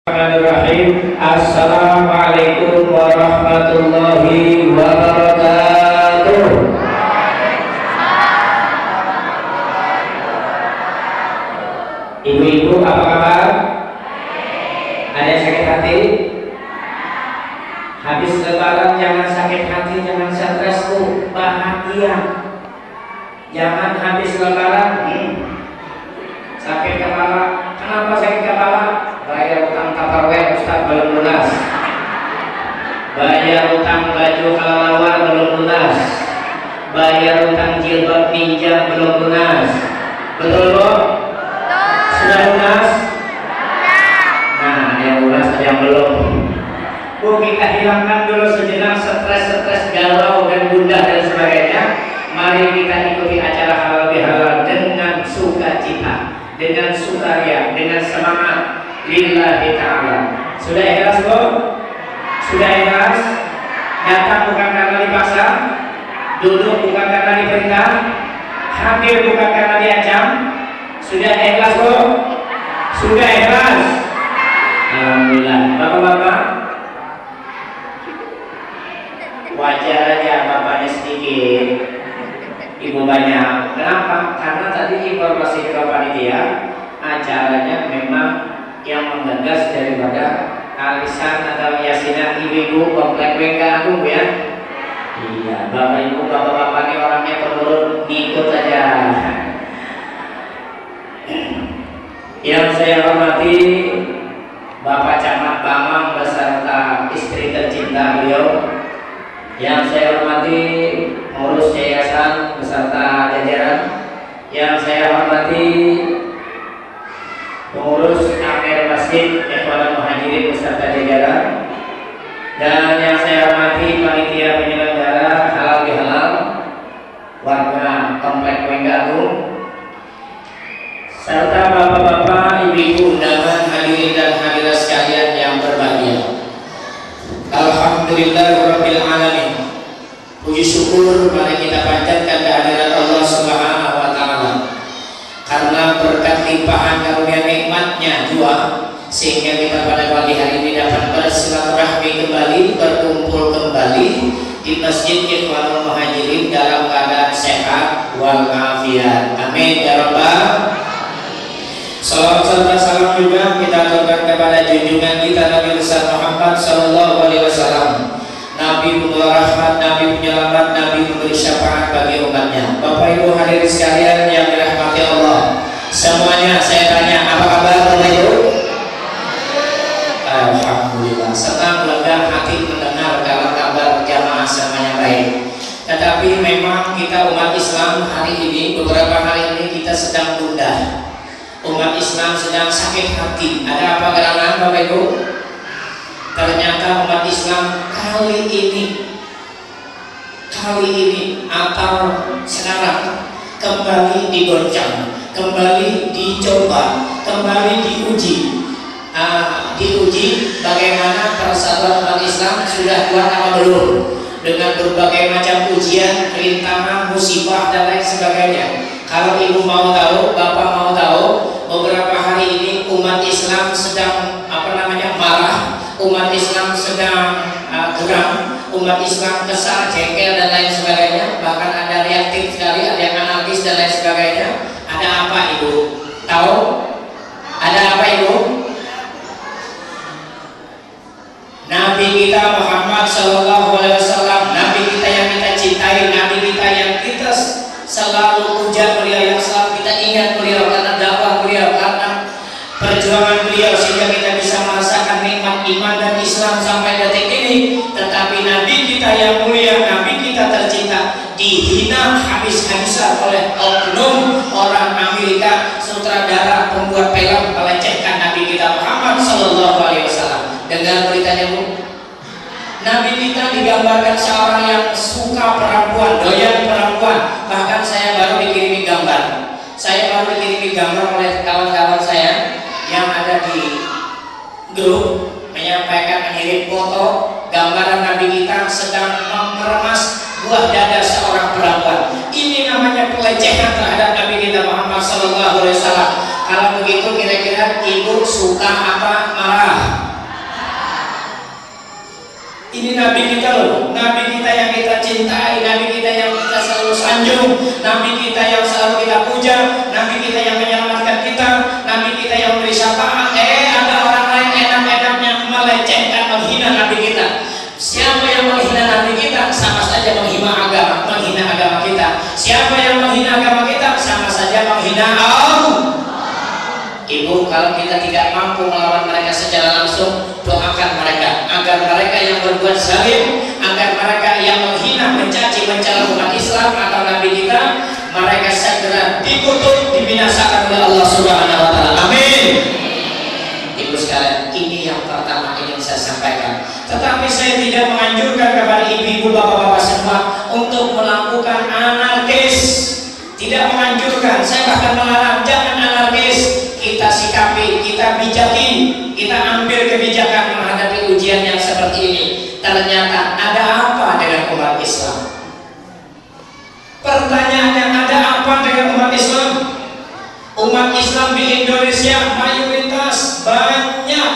Bismillahirrahmanirrahim. Assalamualaikum warahmatullahi wabarakatuh. Ibu-ibu apa kabar? Ada yang sakit hati? Habis lebaran jangan sakit hati, jangan stres, bahagia. Jangan habis lebaran sakit kepala. Kenapa sakit kepala? Bayar utang Tupperware Ustaz belum lunas. Bayar utang baju kelelawar belum lunas. Bayar utang jilbab ninja belum lunas. Betul Bu? Sudah lunas? Nah, ada yang lunas, ada yang belum. Bu, kita hilangkan dulu sejenak stres-stres, galau dan gundah dan sebagainya. Mari kita ikuti acara halal bihalal dengan sukacita, dengan sukaria, dengan semangat lillahi ta'ala. Sudah ikhlas Bu? Sudah ikhlas? Datang bukan karena dipaksa, duduk bukan karena diperintah, hadir bukan karena diancam. Sudah ikhlas Bu? Sudah ikhlas? Alhamdulillah. Bapak-bapak, wajar aja bapaknya sedikit, ibu banyak. Kenapa? Karena tadi informasi ke panitia, acaranya memang yang menggagas daripada alisan atau yasinan ibu-ibu komplek Wengga Agung ya. Iya, bapak ibu bapak-bapak ini orangnya penurut, ngikut aja. Yang saya hormati Bapak Camat Bambang beserta istri tercinta beliau. Yang saya hormati pengurus yayasan beserta jajaran. Yang saya hormati pengurus Amir Masjid Ikhwanul Muhajirin beserta jajaran. Dan yang saya hormati panitia penyelenggara halal bihalal warga komplek Wengga Agung, serta bapak-bapak, ibu-ibu undangan, hadirin dan hadirat sekalian yang berbahagia. Alhamdulillahirabbil alamin. Puji syukur mari kita panjatkan kehadirat Allah Subhanahu wa taala. Karena berkat limpahan karunia nikmatnya jua, sehingga kita pada pagi hari ini dapat bersilaturahmi kembali, berkumpul kembali di Masjid Ikhwanul Muhajirin dalam keadaan sehat walafiat. Amin ya rabbal. Salawat serta salam juga kita aturkan kepada junjungan kita Nabi besar Muhammad sallallahu alaihi wasallam, Nabi pembawa rahmat, Nabi penyelamat, Nabi pemberi syafaat bagi umatnya. Bapak Ibu hadirin sekalian yang dirahmati Allah semuanya, saya tanya apa kabar Bapak Ibu? Alhamdulillah, senang lega hati mendengar kalau kabar jamaah semuanya baik. Tetapi memang kita umat Islam hari ini, beberapa hari ini kita sedang gundah. Umat Islam sedang sakit hati. Ada apa gerangan Bapak Ibu? Ternyata umat Islam kali ini atau sekarang kembali digoncang, kembali dicoba, kembali diuji. Diuji bagaimana persatuan umat Islam sudah kuat apa belum, dengan berbagai macam ujian, rintangan, musibah dan lain sebagainya. Kalau ibu mau tahu, bapak mau tahu, beberapa hari ini umat Islam sedang marah, umat Islam sedang geram, umat Islam kesal, jengkel dan lain sebagainya. Bahkan ada reaktif sekali, ada yang anarkis dan lain sebagainya. Ada apa ibu? Tahu? Ada apa ibu? Nabi kita Muhammad sallallahu alaihi wasallam, Nabi kita yang kita cintai, Nabi kita yang kita selalu puja beliau, yang selalu kita ingat beliau karena dakwah beliau, karena perjuangan beliau, sehingga kita bisa merasakan nikmat iman dan Islam sampai detik ini. Tetapi Nabi kita yang mulia, Nabi kita tercinta, dihina habis-habisan oleh oknum orang Amerika, sutradara, pembuat film, melecehkan Nabi kita Muhammad sallallahu alaihi wasallam. Dengar beritanya Bu, Nabi kita digambarkan seorang yang suka perempuan, doyan perempuan. Bahkan saya baru dikirimi gambar. Saya baru dikirimi gambar oleh kawan-kawan saya yang ada di grup, menyampaikan, mengirim foto gambaran Nabi kita sedang meremas buah dada seorang perempuan. Ini namanya pelecehan terhadap Nabi kita Muhammad sallallahu alaihi wasallam. Kalau begitu kira-kira ibu suka apa marah? Ini Nabi kita loh, Nabi kita yang kita cintai, Nabi kita yang kita selalu sanjung, Nabi kita yang selalu kita puja, Nabi kita yang menyelamatkan kita, Nabi kita yang memberi syafaat. Ada orang lain enak-enaknya melecehkan, menghina Nabi kita. Siapa yang menghina Nabi kita sama saja menghina agama kita. Siapa yang menghina agama kita sama saja menghina Allah. Ibu, kalau kita tidak mampu melawan mereka secara langsung, doakan mereka agar mereka yang berbuat zalim, agar mereka yang menghina, mencaci, mencela umat Islam atau Nabi kita, mereka segera dikutuk, dibinasakan oleh Allah Subhanahu wa Ta'ala. Amin. Ibu sekalian, ini yang pertama ingin saya sampaikan. Tetapi saya tidak menganjurkan kepada ibu-ibu, bapak-bapak semua untuk melakukan anarkis. Tidak menganjurkan, saya bahkan melarang, jangan anarkis. Kita sikapi, kita bijaki, kita ambil kebijakan menghadapi ujian yang seperti ini. Ternyata ada apa dengan umat Islam? Pertanyaannya, ada apa dengan umat Islam? Umat Islam di Indonesia mayoritas banyak.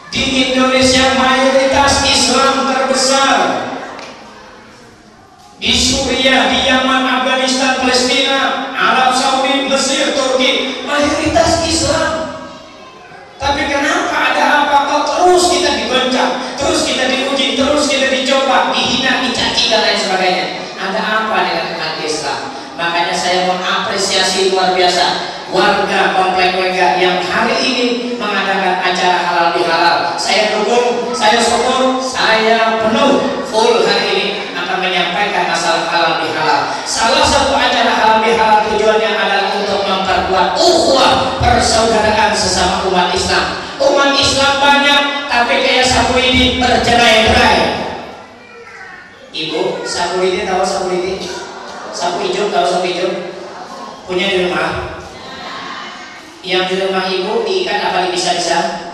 Di Indonesia mayoritas Islam terbesar. Di Suriah, di Yaman, Afghanistan, Palestina, Arab Saudi, Mesir, Turki, mayoritas Islam. Tapi kenapa ada apa kok terus kita digoncang, terus kita diuji, terus kita dicoba, dihina, dicaci dan lain sebagainya? Ada apa dengan umat Islam? Makanya saya mengapresiasi luar biasa warga Komplek Wega yang hari ini mengadakan acara halal bihalal. Saya dukung, saya support, saya penuh full hari ini menyampaikan masalah halal bihalal. Salah satu acara halal bihalal tujuannya adalah untuk memperkuat ukhuwah persaudaraan sesama umat Islam. Umat Islam banyak, tapi kayak sapu lidi bercerai-berai. Ibu, sapu lidi tahu sapu lidi? Sapu hijau tahu sapu hijau? Punya di rumah? Yang di rumah ibu diikat apa bisa-bisa?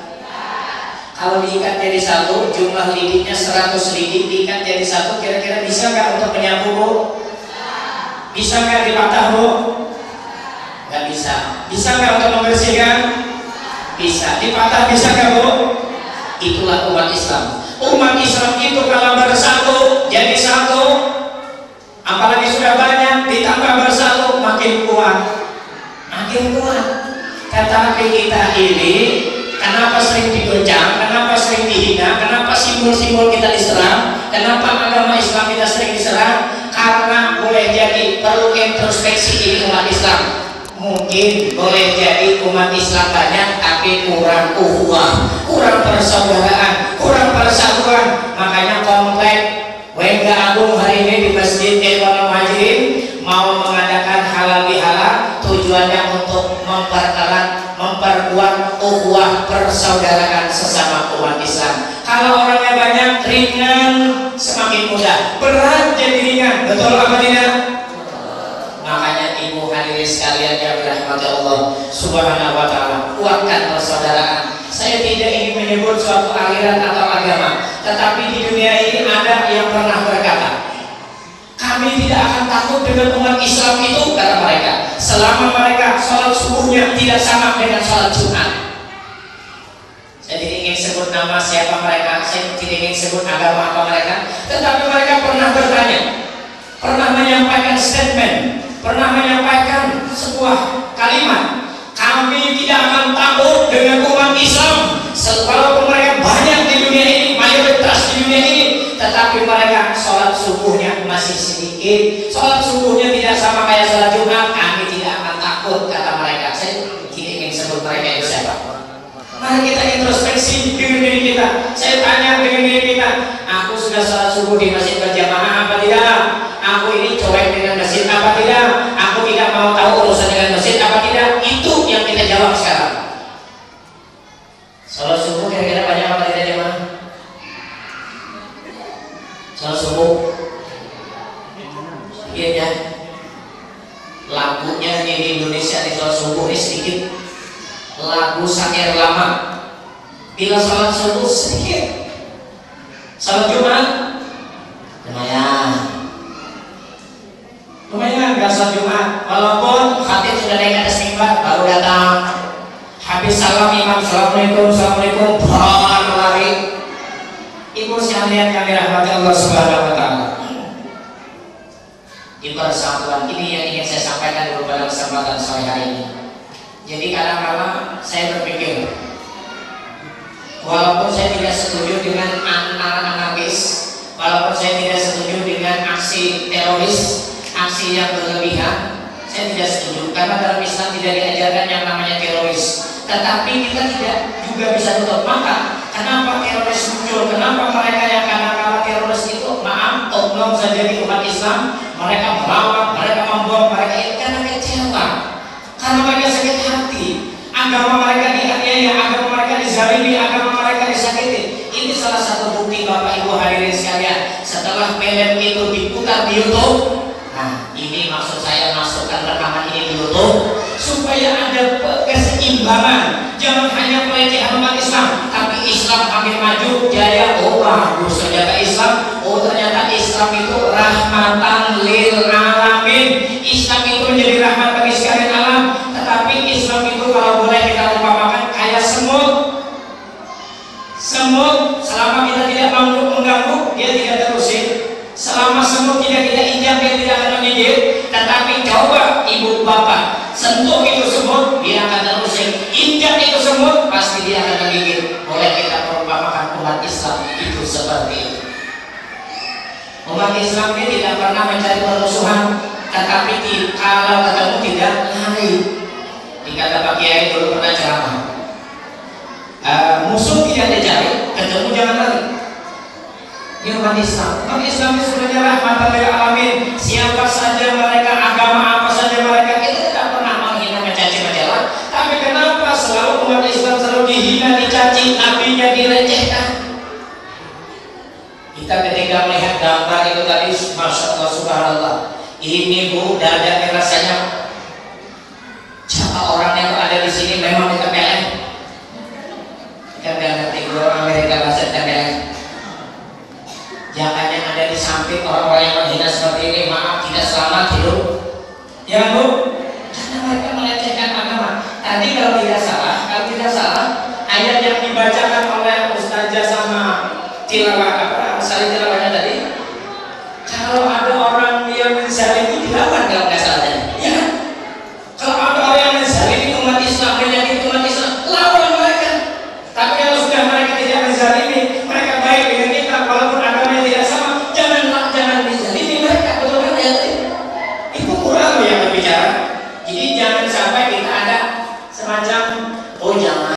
Kalau diikat jadi satu, jumlah lidiknya 100 lidik, diikat jadi satu, kira-kira bisa nggak untuk menyapu, Bu? Bisa nggak dipatah, Bu? Nggak bisa. Bisa nggak untuk membersihkan? Bisa. Dipatah bisa nggak, Bu? Itulah umat Islam. Umat Islam itu kalau bersatu jadi satu, apalagi sudah banyak ditambah bersatu makin kuat, makin kuat. Tetapi kita ini kenapa sering digoncang, kenapa sering dihina, kenapa simbol-simbol kita diserang, kenapa agama Islam kita sering diserang? Karena boleh jadi perlu introspeksi ini umat Islam. Mungkin boleh jadi umat Islam banyak tapi kurang ukhuwah, kurang persaudaraan, kurang persatuan. Makanya Komplek Wega Agung hari ini di Masjid Ikhwanul Muhajirin mau mengadakan halal bihalal, tujuannya untuk mempererat, memperkuat ukhuwah persaudaraan sesama umat Islam. Kalau orangnya banyak, ringan semakin mudah, berat jadi ringan. Betul apa tidak? Makanya ibu hadirin sekalian yang dirahmati Allah Subhanahu wa Ta'ala, kuatkan persaudaraan. Saya tidak ingin menyebut suatu aliran atau agama, tetapi di dunia ini ada yang pernah berkata, kami tidak akan takut dengan umat Islam itu, kata mereka, selama mereka sholat subuhnya tidak sama dengan sholat Jumat. Saya tidak ingin sebut nama siapa mereka, saya tidak ingin sebut agama apa mereka, tetapi mereka pernah bertanya, pernah menyampaikan statement, pernah menyampaikan sebuah kalimat, kami tidak akan takut dengan umat Islam walaupun mereka banyak di dunia ini, mayoritas di dunia ini, tetapi mereka sholat subuhnya masih sedikit, sholat subuhnya tidak sama kayak sholat Jumat, kami tidak akan takut, kata mereka. Saya tidak ingin sebut mereka itu siapa. Mari kita introspeksi dengan diri kita. Saya tanya dengan diri kita, aku sudah sholat subuh di masjid berjamaah apa tidak? Aku ini cuek dengan masjid apa tidak? Aku tidak mau tahu urusan dengan masjid apa tidak? Itu yang kita jawab sekarang. Sholat subuh kira-kira banyak apa tidak jamaah? Sholat subuh sedikit ya. Lagunya di Indonesia di sholat subuh ini sedikit. Lagu syair lama. Bila sholat subuh sedikit. Sholat Jumat lumayan. Lumayan nggak sholat Jumat, walaupun khatib sudah naik atas mimbar baru datang. Habis salam imam, assalamualaikum, assalamualaikum, baru lari. Ibu sekalian kami rahmati Allah Subhanahu Wa Taala. Di persatuan ini yang ingin saya sampaikan dulu pada kesempatan sore hari ini. Jadi kadang-kadang saya berpikir, walaupun saya tidak setuju dengan anarkis, walaupun saya tidak setuju dengan aksi teroris, aksi yang berlebihan, saya tidak setuju karena dalam Islam tidak diajarkan yang namanya teroris. Tetapi kita tidak juga bisa tutup mata. Kenapa teroris muncul? Kenapa mereka yang kadang-kadang teroris itu, maaf, oknum saja di umat Islam, mereka melawan, mereka membom, mereka itu karena kecewa, karena mereka sakit hati, agama mereka dianiaya, agama mereka dizalimi, agama mereka disakiti. Ini salah satu bukti Bapak Ibu hadirin sekalian. Setelah film itu diputar di YouTube, nah ini maksud saya masukkan rekaman ini di YouTube supaya ada keseimbangan. Jangan hanya pelecehan umat Islam, tapi Islam makin maju jaya. Oh bagus ternyata Islam. Oh ternyata Islam itu rahmatan lil alamin. Islam itu menjadi rahmat bagi sekalian alam. Tetapi Islam itu kalau boleh kita umpamakan kayak semut. Semut selama kita tidak mengganggu, dia tidak terusik. Selama semut tidak kita injak, dia tidak akan menggigit. Tetapi coba ibu bapak sentuh itu semut, dia akan terusik. Injak itu semut, pasti dia akan menggigit. Boleh kita perumpamakan umat Islam itu seperti itu. Umat Islam ini tidak pernah mencari permusuhan, tetapi kalau ketemu tidak lari. Dikata Pak Kiai dulu pernah ceramah, musuh tidak dicari, ketemu jangan lari. Ini umat Islam. Umat Islam itu sebenarnya rahmatan lil alamin. Siapa saja mereka, agama apa saja mereka, kita tidak pernah menghina, mencaci, mencela. Tapi kenapa selalu umat Islam selalu dihina, dicaci, nabinya dilecehkan? Kita ketika melihat gambar itu tadi, masya Allah, subhanallah. Ini bu, dada rasanya. Siapa orang yang ada di sini memang ditempelin. Kita nggak ngerti orang Amerika bahasa tempelin. Jangan yang ada di samping orang-orang yang menghina seperti ini, maaf tidak selamat hidup. Ya bu, karena mereka melecehkan agama. Tadi kalau tidak salah, ayat yang dibacakan oleh Ustazah sama tilawah saling tilawahnya tadi. Kalau ada orang yang menzalimi dilawan kalau nggak salah tadi, ya. Kalau ada orang yang menzalimi umat Islam, menyakiti umat Islam, lawan mereka. Tapi kalau sudah mereka tidak menzalimi, mereka baik dengan kita, walaupun agamanya tidak sama, jangan menzalimi mereka. Betul kan ya? Itu Quran yang berbicara. Jadi jangan sampai kita ada semacam, oh jangan